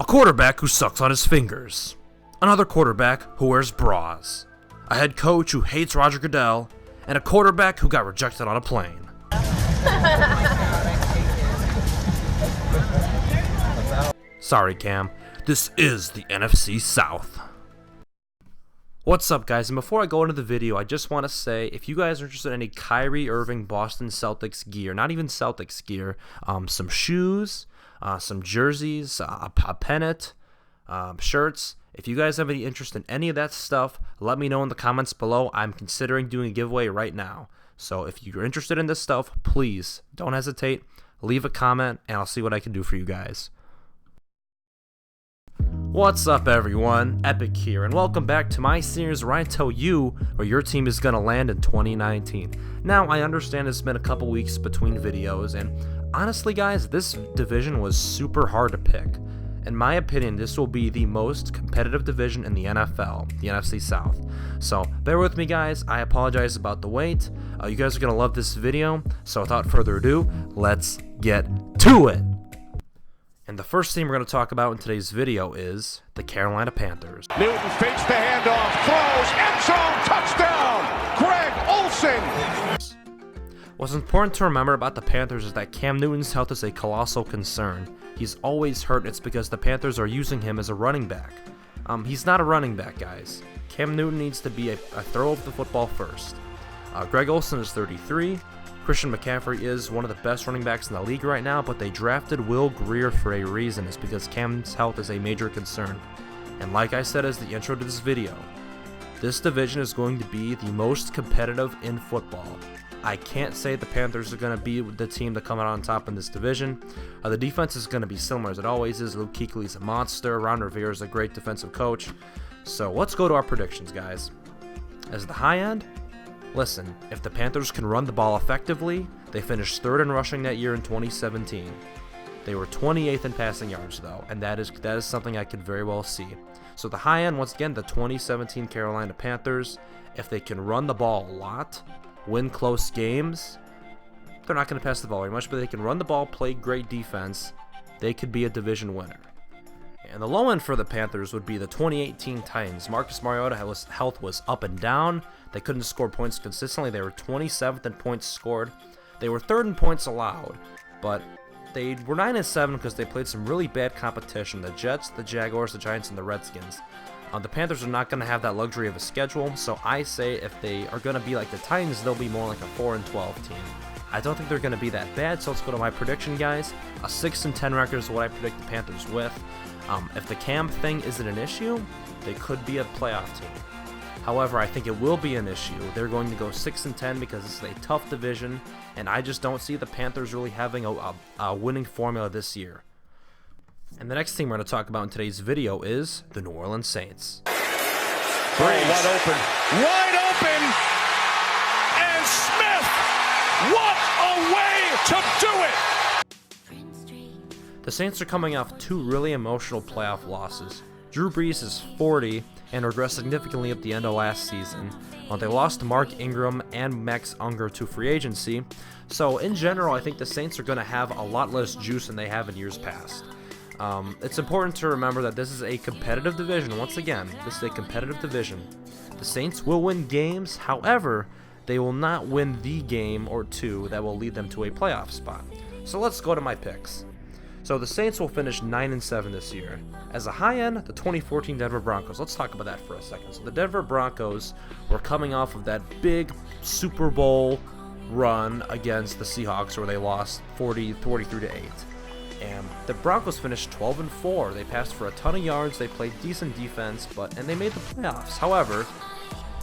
A quarterback who sucks on his fingers. Another quarterback who wears bras. A head coach who hates Roger Goodell. And a quarterback who got rejected on a plane. Sorry, Cam. This is the NFC South. What's up, guys? And before I go into the video, I just want to say, if you guys are interested in any Kyrie Irving Boston Celtics gear, not even Celtics gear, some shoes, some jerseys, a pennant, shirts. If you guys have any interest in any of that stuff, let me know in the comments below. I'm considering doing a giveaway right now. So if you're interested in this stuff, please don't hesitate. Leave a comment, and I'll see what I can do for you guys. What's up, everyone? Epic here, and welcome back to my series where I tell you where your team is going to land in 2019. Now, I understand it's been a couple weeks between videos, and honestly, guys, this division was super hard to pick. In my opinion, this will be the most competitive division in the NFL, the NFC South. So, bear with me, guys. I apologize about the wait. You guys are going to love this video, so without further ado, let's get to it. And the first team we're going to talk about in today's video is the Carolina Panthers. Newton fakes the handoff, throws, end zone, touchdown, Greg Olsen. What's important to remember about the Panthers is that Cam Newton's health is a colossal concern. He's always hurt. It's because the Panthers are using him as a running back. He's not a running back, guys. Cam Newton needs to be a throw of the football first. Greg Olsen is 33. Christian McCaffrey is one of the best running backs in the league right now, but they drafted Will Grier for a reason. It's because Cam's health is a major concern. And like I said as the intro to this video, this division is going to be the most competitive in football. I can't say the Panthers are going to be the team to come out on top in this division. The defense is going to be similar as it always is. Luke Kuechly's a monster. Ron Rivera is a great defensive coach. So let's go to our predictions, guys. As the high end, listen, if the Panthers can run the ball effectively, they finished third in rushing that year in 2017. They were 28th in passing yards, though, and that is something I could very well see. So the high end, once again, the 2017 Carolina Panthers, if they can run the ball a lot, win close games, they're not going to pass the ball very much, but they can run the ball, play great defense, they could be a division winner. And the low end for the Panthers would be the 2018 Titans. Marcus Mariota's health was up and down. They couldn't score points consistently. They were 27th in points scored. They were 3rd in points allowed, but they were 9-7 because they played some really bad competition. The Jets, the Jaguars, the Giants, and the Redskins. The Panthers are not going to have that luxury of a schedule, so I say if they are going to be like the Titans, they'll be more like a 4-12 team. I don't think they're going to be that bad, so let's go to my prediction, guys. A 6-10 record is what I predict the Panthers with. If the Cam thing isn't an issue, they could be a playoff team. However, I think it will be an issue. They're going to go 6-10 because this is a tough division, and I just don't see the Panthers really having a winning formula this year. And the next team we're going to talk about in today's video is the New Orleans Saints. Wide open, and Smith, what a way to do it! The Saints are coming off 2 really emotional playoff losses. Drew Brees is 40 and regressed significantly at the end of last season. They lost Mark Ingram and Max Unger to free agency. So in general, I think the Saints are going to have a lot less juice than they have in years past. It's important to remember that this is a competitive division. Once again, this is a competitive division. The Saints will win games, however, they will not win the game or two that will lead them to a playoff spot. So let's go to my picks. So the Saints will finish 9-7 this year. As a high end, the 2014 Denver Broncos. Let's talk about that for a second. So the Denver Broncos were coming off of that big Super Bowl run against the Seahawks where they lost 43-8. And the Broncos finished 12-4. They passed for a ton of yards. They played decent defense, and they made the playoffs. However,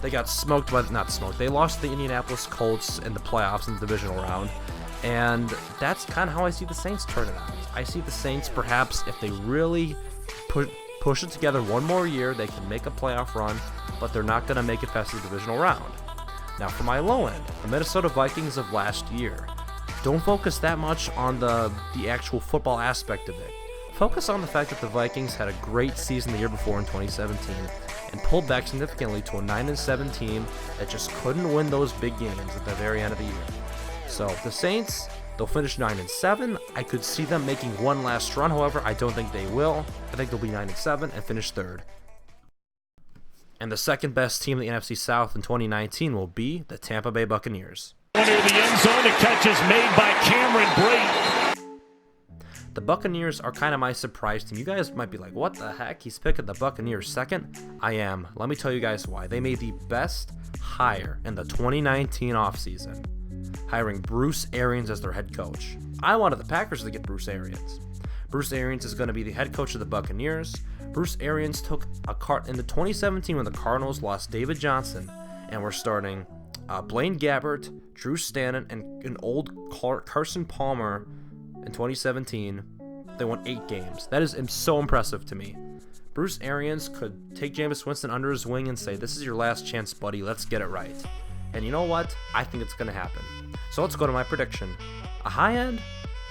they got smoked by They lost the Indianapolis Colts in the playoffs in the divisional round. And that's kind of how I see the Saints turning out. I see the Saints, perhaps, if they really push it together one more year, they can make a playoff run, but they're not going to make it past the divisional round. Now, for my low end, the Minnesota Vikings of last year. Don't focus that much on the actual football aspect of it. Focus on the fact that the Vikings had a great season the year before in 2017 and pulled back significantly to a 9-7 team that just couldn't win those big games at the very end of the year. So the Saints, They'll finish 9-7. I could see them making one last run. However, I don't think they will. I think they'll be 9-7 and finish third. And the second best team in the NFC South in 2019 will be the Tampa Bay Buccaneers. Under the end zone, the catch is made by Cameron Brate. The Buccaneers are kind of my surprise team. You guys might be like, what the heck? He's picking the Buccaneers second? I am. Let me tell you guys why. They made the best hire in the 2019 offseason, hiring Bruce Arians as their head coach. I wanted the Packers to get Bruce Arians. Bruce Arians is going to be the head coach of the Buccaneers. Bruce Arians took a cart in the 2017 when the Cardinals lost David Johnson and were starting Blaine Gabbert, Drew Stanton, and an old Carson Palmer in 2017. They won 8 games. That is so impressive to me. Bruce Arians could take Jameis Winston under his wing and say, this is your last chance, buddy. Let's get it right. And you know what? I think it's going to happen. So let's go to my prediction. A high end?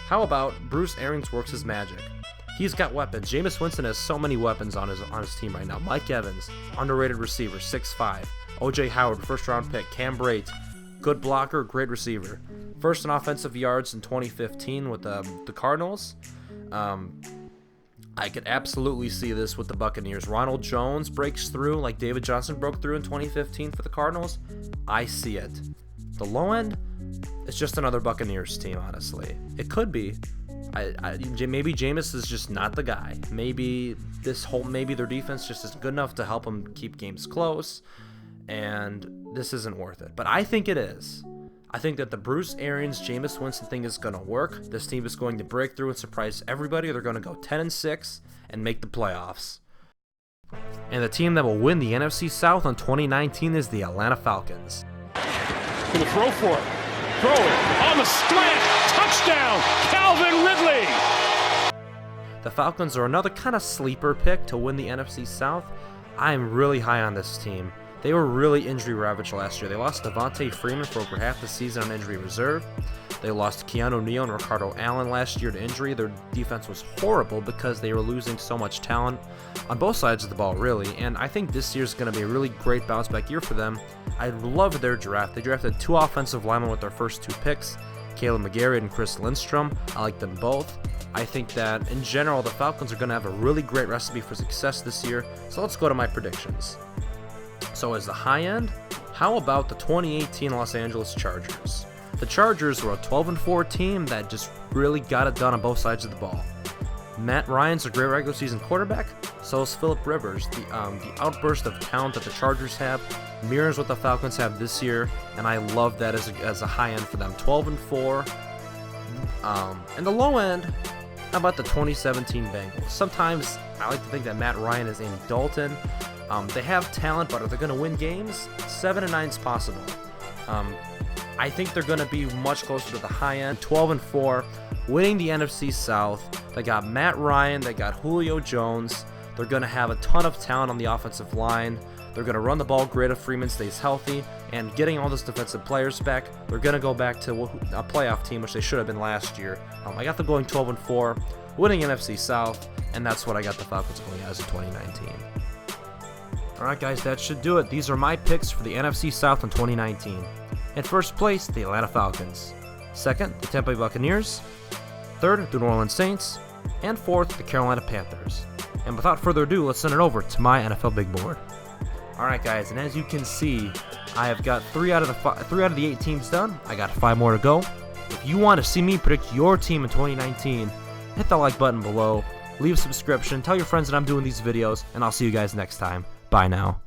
How about Bruce Arians works his magic? He's got weapons. Jameis Winston has so many weapons on his team right now. Mike Evans, underrated receiver, 6'5". O.J. Howard, first-round pick. Cam Brate, good blocker, great receiver. First in offensive yards in 2015 with the Cardinals. I could absolutely see this with the Buccaneers. Ronald Jones breaks through like David Johnson broke through in 2015 for the Cardinals. I see it. The low end, it's just another Buccaneers team, honestly. It could be. Maybe Jameis is just not the guy. Maybe their defense just isn't good enough to help them keep games close, and this isn't worth it. But I think it is. I think that the Bruce Arians, Jameis Winston thing is going to work. This team is going to break through and surprise everybody. They're going to go 10-6 and make the playoffs. And the team that will win the NFC South in 2019 is the Atlanta Falcons. Going to throw for it. Throw it on the slant. Touchdown, Calvin Ridley. The Falcons are another kind of sleeper pick to win the NFC South. I am really high on this team. They were really injury ravaged last year. They lost Devontae Freeman for over half the season on injury reserve. They lost Keanu Neal and Ricardo Allen last year to injury. Their defense was horrible because they were losing so much talent on both sides of the ball, really. And I think this year's going to be a really great bounce back year for them. I love their draft. They drafted 2 offensive linemen with their first 2 picks, Caleb McGarry and Chris Lindstrom. I like them both. I think that, in general, the Falcons are going to have a really great recipe for success this year. So let's go to my predictions. So as the high end, how about the 2018 Los Angeles Chargers? The Chargers were a 12-4 team that just really got it done on both sides of the ball. Matt Ryan's a great regular season quarterback, so is Phillip Rivers. The outburst of talent that the Chargers have mirrors what the Falcons have this year, and I love that as a high end for them. 12-4. And the low end, how about the 2017 Bengals? Sometimes I like to think that Matt Ryan is Andy Dalton. They have talent, but are they going to win games? 7-9 is possible. I think they're going to be much closer to the high end. 12-4, winning the NFC South. They got Matt Ryan. They got Julio Jones. They're going to have a ton of talent on the offensive line. They're going to run the ball great if Freeman stays healthy. And getting all those defensive players back, they're going to go back to a playoff team, which they should have been last year. I got them going 12-4, winning NFC South, and that's what I got the Falcons going as in 2019. Alright guys, that should do it. These are my picks for the NFC South in 2019. In first place, the Atlanta Falcons. Second, the Tampa Bay Buccaneers. Third, the New Orleans Saints. And fourth, the Carolina Panthers. And without further ado, let's send it over to my NFL Big Board. Alright guys, and as you can see, I have got 3 out of the 8 teams done. I got 5 more to go. If you want to see me predict your team in 2019, hit the like button below, leave a subscription, tell your friends that I'm doing these videos, and I'll see you guys next time. Bye now.